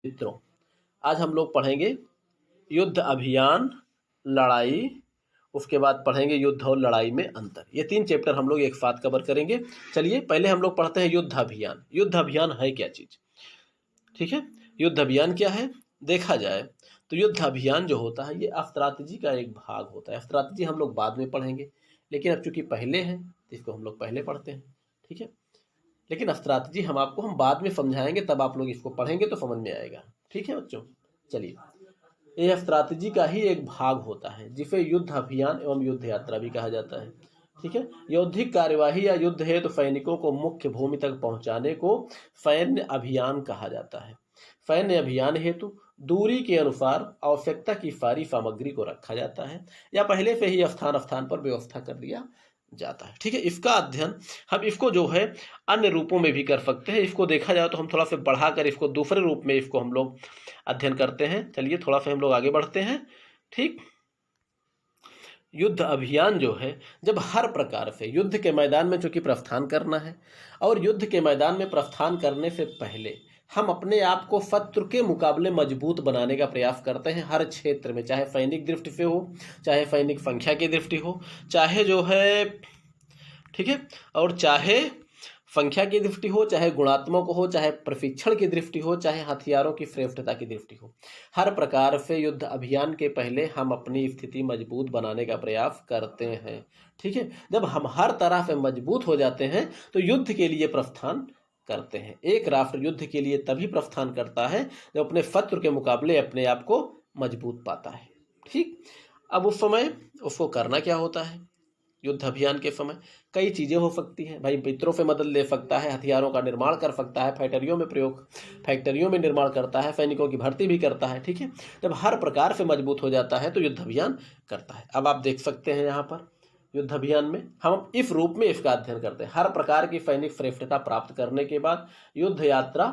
मित्रों, आज हम लोग पढ़ेंगे युद्ध अभियान, लड़ाई, उसके बाद पढ़ेंगे युद्ध और लड़ाई में अंतर। ये 3 चैप्टर हम लोग एक साथ कवर करेंगे। चलिए पहले हम लोग पढ़ते हैं युद्ध अभियान। युद्ध अभियान है क्या चीज़? ठीक है, युद्ध अभियान क्या है? देखा जाए तो युद्ध अभियान जो होता है ये स्ट्रैटेजी का एक भाग होता है। स्ट्रैटेजी हम लोग बाद में पढ़ेंगे, लेकिन अब चूंकि पहले हैं तो इसको हम लोग पहले पढ़ते हैं। ठीक है, लेकिन स्ट्रैटेजी हम बाद में समझाएंगे, तब आप लोग इसको पढ़ेंगे तो समझ में आएगा। ठीक है बच्चों, चलिए, यह स्ट्रैटेजी का ही एक भाग होता है जिसे युद्ध अभियान एवं युद्ध यात्रा भी कहा जाता है। ठीक है, यौद्धिक कार्यवाही या युद्ध हेतु सैनिकों को मुख्य भूमि तक पहुंचाने को सैन्य अभियान कहा जाता है। सैन्य अभियान हेतु दूरी के अनुसार आवश्यकता की सारी सामग्री को रखा जाता है या पहले से ही स्थान स्थान पर व्यवस्था कर दिया जाता है। ठीक है, इसका अध्ययन हम इसको जो है अन्य रूपों में भी कर सकते हैं। इसको देखा जाए तो हम थोड़ा सा बढ़ाकर इसको दूसरे रूप में इसको हम लोग अध्ययन करते हैं। चलिए थोड़ा सा हम लोग आगे बढ़ते हैं। ठीक, युद्ध अभियान जो है, जब हर प्रकार से युद्ध के मैदान में चूंकि प्रस्थान करना है और युद्ध के मैदान में प्रस्थान करने से पहले हम अपने आप को शत्रु के मुकाबले मजबूत बनाने का प्रयास करते हैं हर क्षेत्र में, चाहे सैनिक दृष्टि से हो, चाहे सैनिक संख्या की दृष्टि हो, चाहे जो है, ठीक है, और चाहे संख्या की दृष्टि हो, चाहे गुणात्मक हो, चाहे प्रशिक्षण की दृष्टि हो, चाहे हथियारों की श्रेष्ठता की दृष्टि हो। हर प्रकार से युद्ध अभियान के पहले हम अपनी स्थिति मजबूत बनाने का प्रयास करते हैं। ठीक है, जब हम हर तरह से मजबूत हो जाते हैं तो युद्ध के लिए प्रस्थान करते हैं। एक राष्ट्र युद्ध के लिए तभी प्रस्थान करता है जब अपने शत्रु के मुकाबले अपने आप को मजबूत पाता है। ठीक, अब उस समय उसको करना क्या होता है? युद्ध अभियान के समय कई चीज़ें हो सकती हैं। भाई मित्रों से मदद ले सकता है, हथियारों का निर्माण कर सकता है, फैक्ट्रियों में निर्माण करता है, सैनिकों की भर्ती भी करता है। ठीक है, जब हर प्रकार से मजबूत हो जाता है तो युद्ध अभियान करता है। अब आप देख सकते हैं यहाँ पर युद्ध अभियान में हम इस रूप में इसका अध्ययन करते हैं। हर प्रकार की सैनिक श्रेष्ठता प्राप्त करने के बाद युद्ध यात्रा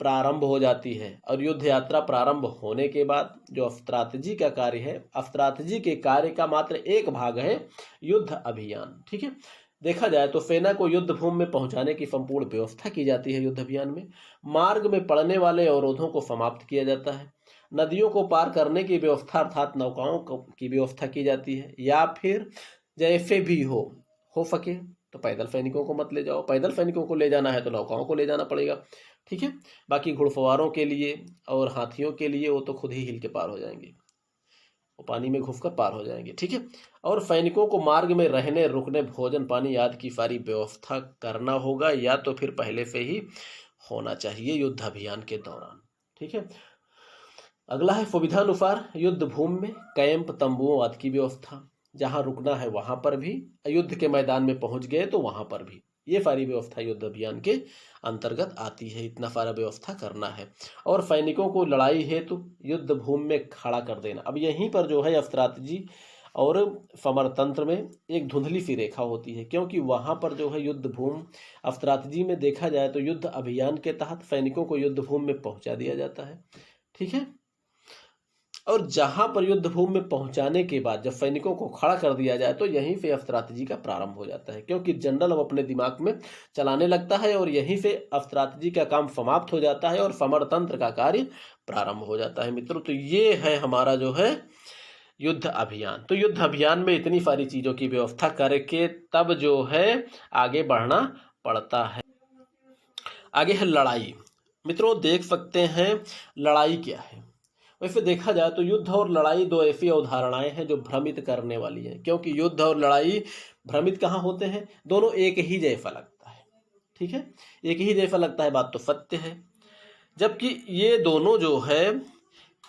प्रारंभ हो जाती है और युद्ध यात्रा प्रारंभ होने के बाद जो स्ट्रैटेजी का कार्य है, स्ट्रैटेजी के कार्य का मात्र एक भाग है युद्ध अभियान। ठीक है, देखा जाए तो सेना को युद्ध भूमि में पहुंचाने की संपूर्ण व्यवस्था की जाती है। युद्ध अभियान में मार्ग में पड़ने वाले अवरोधों को समाप्त किया जाता है, नदियों को पार करने की व्यवस्था अर्थात नौकाओं की व्यवस्था की जाती है, या फिर जैसे भी हो सके तो पैदल सैनिकों को मत ले जाओ, पैदल सैनिकों को ले जाना है तो नौकाओं को ले जाना पड़ेगा। ठीक है, बाकी घुड़सवारों के लिए और हाथियों के लिए वो तो खुद ही हिल के पार हो जाएंगे, वो पानी में घुसकर पार हो जाएंगे। ठीक है, और सैनिकों को मार्ग में रहने, रुकने, भोजन पानी आदि की सारी व्यवस्था करना होगा या तो फिर पहले से ही होना चाहिए युद्ध अभियान के दौरान। ठीक है, अगला है सुविधानुसार युद्ध भूमि में कैंप, तंबुओं आदि की व्यवस्था। जहां रुकना है वहां पर भी, युद्ध के मैदान में पहुंच गए तो वहां पर भी, ये सारी व्यवस्था युद्ध अभियान के अंतर्गत आती है। इतना सारा व्यवस्था करना है और सैनिकों को लड़ाई हेतु युद्ध भूमि में खड़ा कर देना। अब यहीं पर जो है स्ट्रैटेजी और समरतंत्र में एक धुंधली सी रेखा होती है, क्योंकि वहां पर जो है युद्ध भूमि स्ट्रैटेजी में देखा जाए तो युद्ध अभियान के तहत सैनिकों को युद्ध भूमि में पहुंचा दिया जाता है। ठीक है, और जहां पर युद्ध भूमि में पहुंचाने के बाद जब सैनिकों को खड़ा कर दिया जाए तो यहीं से स्ट्रैटेजी का प्रारंभ हो जाता है, क्योंकि जनरल अब अपने दिमाग में चलाने लगता है और यहीं से स्ट्रैटेजी का काम समाप्त हो जाता है और समरतंत्र का कार्य प्रारंभ हो जाता है। मित्रों, तो ये है हमारा जो है युद्ध अभियान। तो युद्ध अभियान में इतनी सारी चीजों की व्यवस्था करके तब जो है आगे बढ़ना पड़ता है। आगे है लड़ाई। मित्रों, देख सकते हैं लड़ाई क्या है। वैसे देखा जाए तो युद्ध और लड़ाई दो ऐसी अवधारणाएं हैं जो भ्रमित करने वाली हैं, क्योंकि युद्ध और लड़ाई भ्रमित कहाँ होते हैं, दोनों एक ही जैसा लगता है। ठीक है, एक ही जैसा लगता है, बात तो सत्य है, जबकि ये दोनों जो है,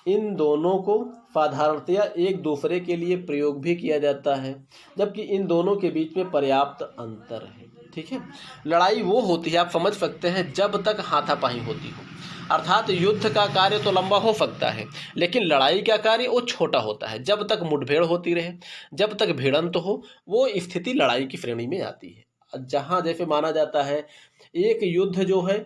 इन दोनों को साधारणतया एक दूसरे के लिए प्रयोग भी किया जाता है, जबकि इन दोनों के बीच में पर्याप्त अंतर है। ठीक है, लड़ाई वो होती है, आप समझ सकते हैं, जब तक हाथापाई होती हो, अर्थात युद्ध का कार्य तो लंबा हो सकता है लेकिन लड़ाई का कार्य वो छोटा होता है। जब तक मुठभेड़ होती रहे, जब तक भिड़ंत हो, वो स्थिति लड़ाई की श्रेणी में आती है। जहां जैसे माना जाता है एक युद्ध जो है,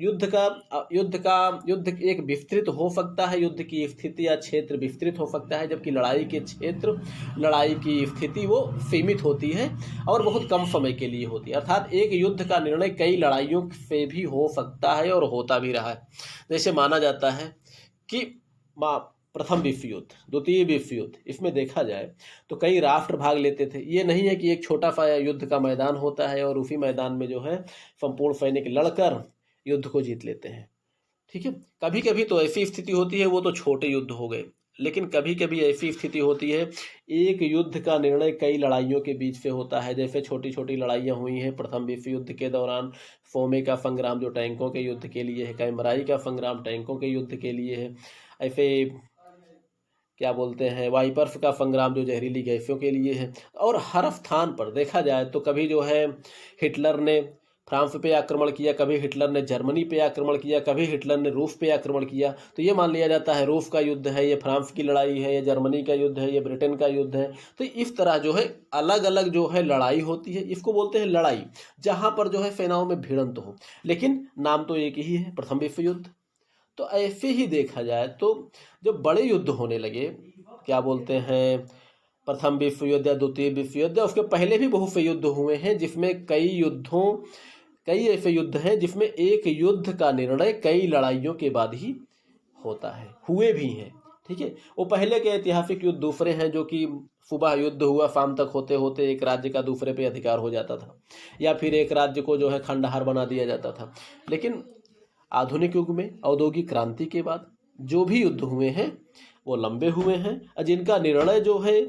युद्ध एक विस्तृत हो सकता है, युद्ध की स्थिति या क्षेत्र विस्तृत हो सकता है, जबकि लड़ाई के क्षेत्र, लड़ाई की स्थिति वो सीमित होती है और बहुत कम समय के लिए होती है। अर्थात एक युद्ध का निर्णय कई लड़ाइयों से भी हो सकता है और होता भी रहा है। जैसे माना जाता है कि प्रथम विश्व युद्ध, द्वितीय विश्व युद्ध, इसमें देखा जाए तो कई राष्ट्र भाग लेते थे। ये नहीं है कि एक छोटा सा युद्ध का मैदान होता है और उसी मैदान में जो है संपूर्ण सैनिक लड़कर युद्ध को जीत लेते हैं। ठीक है, कभी कभी तो ऐसी स्थिति होती है, वो तो छोटे युद्ध हो गए, लेकिन कभी कभी ऐसी स्थिति होती है एक युद्ध का निर्णय कई लड़ाइयों के बीच से होता है। जैसे छोटी छोटी लड़ाइयाँ हुई हैं प्रथम विश्व युद्ध के दौरान, फोमे का संग्राम जो टैंकों के युद्ध के लिए है, कैमराई का संग्राम टैंकों के युद्ध के लिए है, ऐसे क्या बोलते हैं वाइपर्स का संग्राम जो जहरीली गैसों के लिए है। और हर स्थान पर देखा जाए तो कभी जो है हिटलर ने फ्रांस पे आक्रमण किया, कभी हिटलर ने जर्मनी पे आक्रमण किया, कभी हिटलर ने रूस पे आक्रमण किया। तो ये मान लिया जाता है रूस का युद्ध है, ये फ्रांस की लड़ाई है, ये जर्मनी का युद्ध है, ये ब्रिटेन का युद्ध है। तो इस तरह जो है अलग अलग जो है लड़ाई होती है, इसको बोलते हैं लड़ाई, जहाँ पर जो है सेनाओं में भिड़ंत हो, लेकिन नाम तो एक ही है, प्रथम विश्व युद्ध। तो ऐसे ही देखा जाए तो जो बड़े युद्ध होने लगे, क्या बोलते हैं प्रथम विश्व युद्ध या द्वितीय विश्व युद्ध, उसके पहले भी बहुत से युद्ध हुए हैं, जिसमें कई ऐसे युद्ध हैं जिसमें एक युद्ध का निर्णय कई लड़ाइयों के बाद ही होता है, हुए भी हैं। ठीक है, वो पहले के ऐतिहासिक युद्ध दूसरे हैं, जो कि सुबह युद्ध हुआ, शाम तक होते होते एक राज्य का दूसरे पे अधिकार हो जाता था, या फिर एक राज्य को जो है खंडहार बना दिया जाता था। लेकिन आधुनिक युग में औद्योगिक क्रांति के बाद जो भी युद्ध हुए हैं वो लंबे हुए हैं, और जिनका निर्णय जो है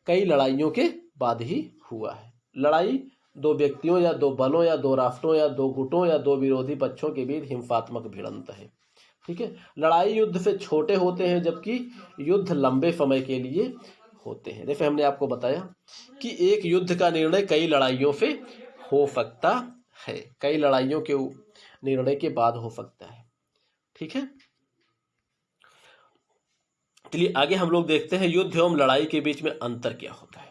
कई लड़ाइयों के बाद ही हुआ है। लड़ाई दो व्यक्तियों या दो बलों या दो राष्ट्रों या दो गुटों या दो विरोधी पक्षों के बीच हिंसात्मक भिड़ंत है। ठीक है, लड़ाई युद्ध से छोटे होते हैं, जबकि युद्ध लंबे समय के लिए होते हैं। जैसे हमने आपको बताया कि एक युद्ध का निर्णय कई लड़ाइयों से हो सकता है, कई लड़ाइयों के निर्णय के बाद हो सकता है। ठीक है, चलिए आगे हम लोग देखते हैं युद्ध एवं लड़ाई के बीच में अंतर क्या होता है।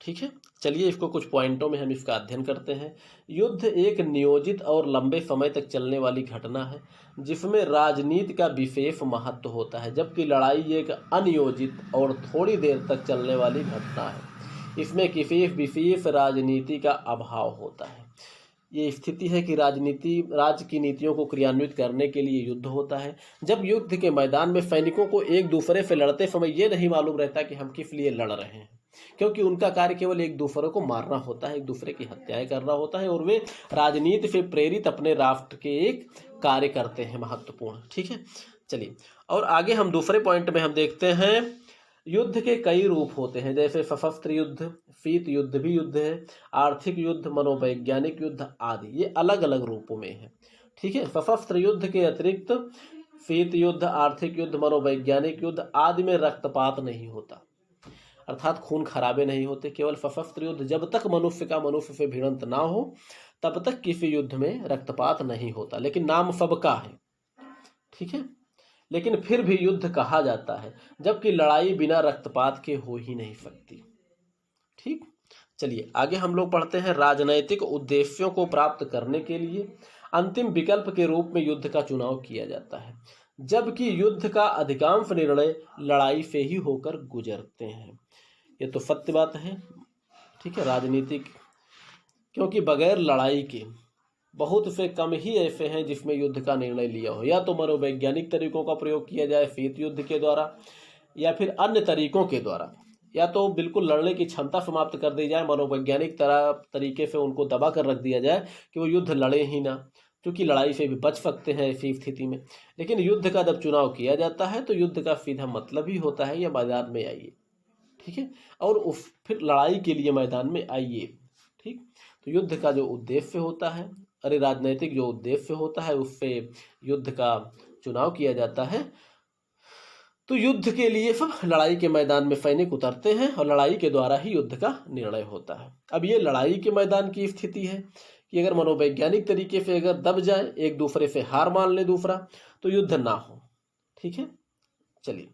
ठीक है, चलिए इसको कुछ पॉइंटों में हम इसका अध्ययन करते हैं। युद्ध एक नियोजित और लंबे समय तक चलने वाली घटना है, जिसमें राजनीति का विशेष महत्व होता है, जबकि लड़ाई एक अनियोजित और थोड़ी देर तक चलने वाली घटना है। इसमें किसी विशेष राजनीति का अभाव होता है। ये स्थिति है कि राज्य की नीतियों को क्रियान्वित करने के लिए युद्ध होता है। जब युद्ध के मैदान में सैनिकों को एक दूसरे से लड़ते समय ये नहीं मालूम रहता कि हम किस लिए लड़ रहे हैं, क्योंकि उनका कार्य केवल एक दूसरे को मारना होता है, एक दूसरे की हत्याएं करना होता है, और वे राजनीति से प्रेरित अपने राष्ट्र के एक कार्य करते हैं महत्वपूर्ण। ठीक है, चलिए और आगे हम दूसरे पॉइंट में हम देखते हैं युद्ध के कई रूप होते हैं, जैसे सशस्त्र युद्ध, शीत युद्ध भी युद्ध है, आर्थिक युद्ध, मनोवैज्ञानिक युद्ध आदि, ये अलग अलग रूपों में है। ठीक है, सशस्त्र युद्ध के अतिरिक्त शीत युद्ध, आर्थिक युद्ध, मनोवैज्ञानिक युद्ध आदि में रक्तपात नहीं होता, अर्थात खून खराबे नहीं होते। केवल सशस्त्र युद्ध, जब तक मनुष्य का मनुष्य से भिड़ंत ना हो तब तक किसी युद्ध में रक्तपात नहीं होता, लेकिन नाम सबका है। ठीक है, लेकिन फिर भी युद्ध कहा जाता है, जबकि लड़ाई बिना रक्तपात के हो ही नहीं सकती। ठीक, चलिए आगे हम लोग पढ़ते हैं राजनैतिक उद्देश्यों को प्राप्त करने के लिए अंतिम विकल्प के रूप में युद्ध का चुनाव किया जाता है, जबकि युद्ध का अधिकांश निर्णय लड़ाई से ही होकर गुजरते हैं। ये तो सत्य बात है। ठीक है, राजनीतिक, क्योंकि बगैर लड़ाई के बहुत से कम ही ऐसे हैं जिसमें युद्ध का निर्णय लिया हो, या तो मनोवैज्ञानिक तरीकों का प्रयोग किया जाए शीत युद्ध के द्वारा, या फिर अन्य तरीकों के द्वारा, या तो बिल्कुल लड़ने की क्षमता समाप्त कर दी जाए, मनोवैज्ञानिक तरीके से उनको दबा कर रख दिया जाए कि वो युद्ध लड़े ही ना, क्योंकि लड़ाई से भी बच सकते हैं ऐसी स्थिति में। लेकिन युद्ध का जब चुनाव किया जाता है तो युद्ध का सीधा मतलब ही होता है या मैदान में आइए। ठीक है, और फिर लड़ाई के लिए मैदान में आइए। ठीक, तो युद्ध का जो उद्देश्य होता है, राजनैतिक जो उद्देश्य होता है, उससे युद्ध का चुनाव किया जाता है। तो युद्ध के लिए सब लड़ाई के मैदान में सैनिक उतरते हैं और लड़ाई के द्वारा ही युद्ध का निर्णय होता है। अब ये लड़ाई के मैदान की स्थिति है कि अगर मनोवैज्ञानिक तरीके से अगर दब जाए, एक दूसरे से हार मान ले दूसरा, तो युद्ध ना हो। ठीक है, चलिए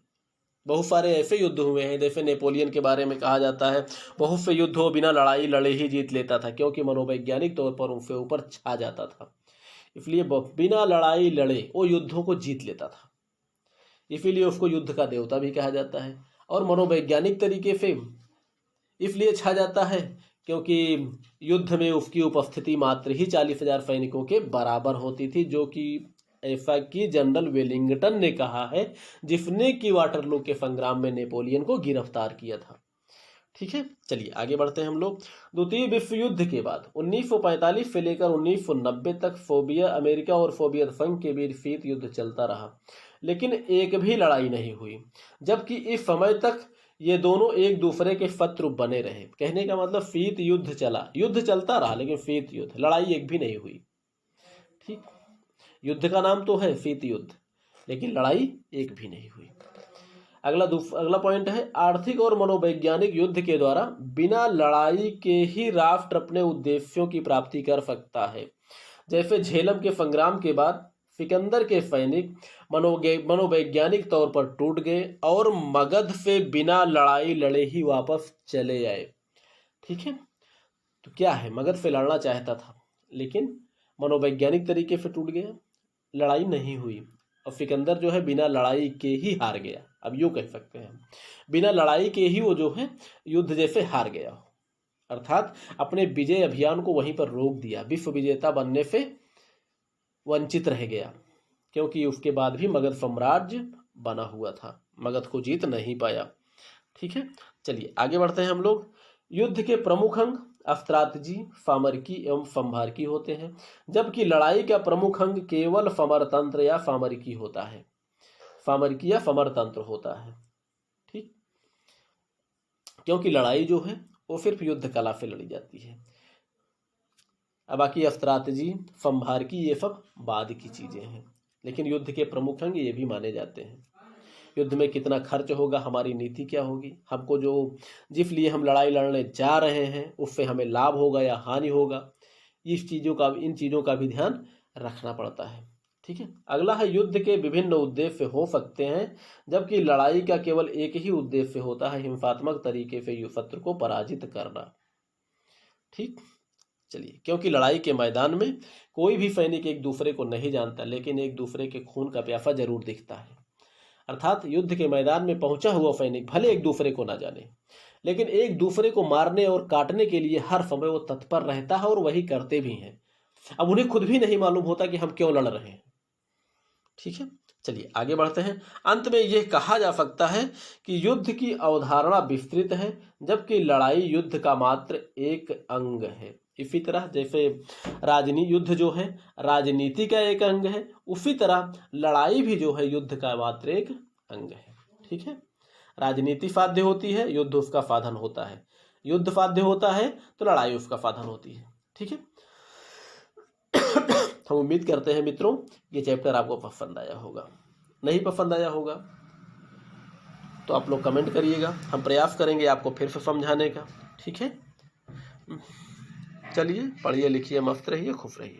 बहुत सारे ऐसे युद्ध हुए हैं, जैसे नेपोलियन के बारे में कहा जाता है बहुत से युद्ध हो बिना लड़ाई लड़े ही जीत लेता था, क्योंकि मनोवैज्ञानिक तौर पर उनसे ऊपर छा जाता था। इसलिए बिना लड़ाई लड़े वो युद्धों को जीत लेता था, इसीलिए उसको युद्ध का देवता भी कहा जाता है। और मनोवैज्ञानिक तरीके से इसलिए छा जाता है क्योंकि युद्ध में उसकी उपस्थिति मात्र ही 40,000 सैनिकों के बराबर होती थी, जो कि ऐसा कि जनरल वेलिंगटन ने कहा है, जिसने कि वाटरलू के संग्राम में नेपोलियन को गिरफ्तार किया था। ठीक है, चलिए आगे बढ़ते हैं हम लोग। द्वितीय विश्व युद्ध के बाद 1945 से लेकर 1990 तक सोवियत अमेरिका और सोवियत संघ के बीच शीत युद्ध चलता रहा, लेकिन एक भी लड़ाई नहीं हुई, जबकि इस समय तक ये दोनों एक दूसरे के शत्रु बने रहे। कहने का मतलब शीत युद्ध चला, युद्ध चलता रहा लेकिन शीत युद्ध, लड़ाई एक भी नहीं हुई। ठीक, युद्ध का नाम तो है शीत युद्ध, लेकिन लड़ाई एक भी नहीं हुई। अगला पॉइंट है, आर्थिक और मनोवैज्ञानिक युद्ध के द्वारा बिना लड़ाई के ही राष्ट्र अपने उद्देश्यों की प्राप्ति कर सकता है। जैसे झेलम के संग्राम के बाद सिकंदर के सैनिक मनोवैज्ञानिक तौर पर टूट गए और मगध से बिना लड़ाई लड़े ही वापस चले आए। ठीक है, तो क्या है, मगध से लड़ना चाहता था लेकिन मनोवैज्ञानिक तरीके से टूट गया, लड़ाई नहीं हुई, और सिकंदर जो है बिना लड़ाई के ही हार गया। अब यूँ कह सकते हैं, बिना लड़ाई के ही वो जो है युद्ध जैसे हार गया, अर्थात अपने विजय अभियान को वहीं पर रोक दिया, विश्व विजेता बनने से वंचित रह गया, क्योंकि उसके बाद भी मगध साम्राज्य बना हुआ था, मगध को जीत नहीं पाया। ठीक है, चलिए आगे बढ़ते हैं हम लोग। युद्ध के प्रमुख अंग स्ट्रैटेजी, सामरिकी एवं संभारकी होते हैं, जबकि लड़ाई का प्रमुख अंग केवल समरतंत्र या सामरिकी होता है, सामरिकी या समरतंत्र होता है। ठीक, क्योंकि लड़ाई जो है वो सिर्फ युद्ध कला से लड़ी जाती है, अब बाकी स्ट्रैटेजी, संभारकी ये सब बाद की चीजें हैं, लेकिन युद्ध के प्रमुख अंग ये भी माने जाते हैं। युद्ध में कितना खर्च होगा, हमारी नीति क्या होगी, हमको जो जिस लिए हम लड़ाई लड़ने जा रहे हैं उससे हमें लाभ होगा या हानि होगा, इन चीज़ों का भी ध्यान रखना पड़ता है। ठीक है, अगला है, युद्ध के विभिन्न उद्देश्य हो सकते हैं, जबकि लड़ाई का केवल एक ही उद्देश्य होता है, हिंसात्मक तरीके से शत्रु को पराजित करना। ठीक, चलिए, क्योंकि लड़ाई के मैदान में कोई भी सैनिक एक दूसरे को नहीं जानता, लेकिन एक दूसरे के खून का प्यासा जरूर दिखता है, अर्थात युद्ध के मैदान में पहुंचा हुआ सैनिक भले एक दूसरे को ना जाने, लेकिन एक दूसरे को मारने और काटने के लिए हर समय वो तत्पर रहता है, और वही करते भी हैं। अब उन्हें खुद भी नहीं मालूम होता कि हम क्यों लड़ रहे हैं। ठीक है, चलिए आगे बढ़ते हैं। अंत में यह कहा जा सकता है कि युद्ध की अवधारणा विस्तृत है, जबकि लड़ाई युद्ध का मात्र एक अंग है। इसी तरह जैसे युद्ध जो है राजनीति का एक अंग है, उसी तरह लड़ाई भी जो है युद्ध का मात्र एक अंग है। ठीक है, राजनीति साध्य होती है, युद्ध उसका साधन होता है, युद्ध साध्य होता है तो लड़ाई उसका साधन होती है। ठीक है, हम उम्मीद करते हैं मित्रों ये चैप्टर आपको पसंद आया होगा। नहीं पसंद आया होगा तो आप लोग कमेंट करिएगा, हम प्रयास करेंगे आपको फिर से समझाने का। ठीक है, चलिए पढ़िए लिखिए, मस्त रहिए, खुश रहिए।